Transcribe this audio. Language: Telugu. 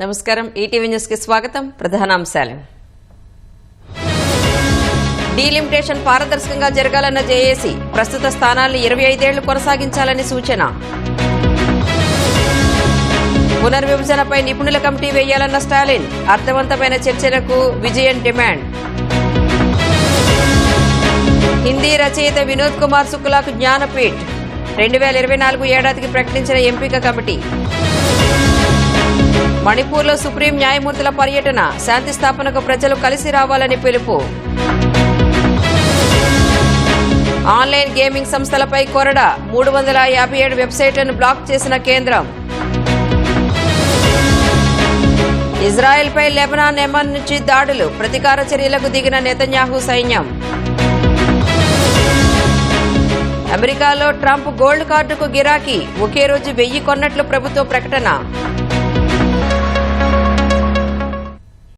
నమస్కారం. ఈటీవీ న్యూస్ కి స్వాగతం. ప్రధానాంశాలు. డీలిమిటేషన్ పారదర్శకంగా జరగాలన్న జేఏసీ, ప్రస్తుత స్థానాల్ని 25 ఏళ్లు కొనసాగించాలని సూచన. పునర్విభజనపై నిపుణుల కమిటీ వేయాలన్న స్టాలిన్, అర్థవంతమైన చర్చలకు విజయన్ డిమాండ్. హిందీ రచయిత వినోద్ కుమార్ శుక్లాకు జ్ఞానపీఠ్, 2024 ఏడాదికి ప్రకటించిన ఎంపిక కమిటీ. మణిపూర్లో సుప్రీం న్యాయమూర్తుల పర్యటన, శాంతి స్థాపనకు ప్రజలు కలిసి రావాలని పిలుపు. ఆన్లైన్ గేమింగ్ సంస్థలపై కొరడా, 357 వెబ్సైట్లను బ్లాక్ చేసిన కేంద్రం. ఇజ్రాయెల్పై లెబనాన్ యెమెన్ నుంచి దాడులు, ప్రతీకార చర్యలకు దిగిన నెతన్యాహు సైన్యం. అమెరికాలో ట్రంప్ గోల్డ్ కార్డుకు గిరాకీ, ఒకే రోజు 1000 కొన్నట్లు ప్రభుత్వ ప్రకటన.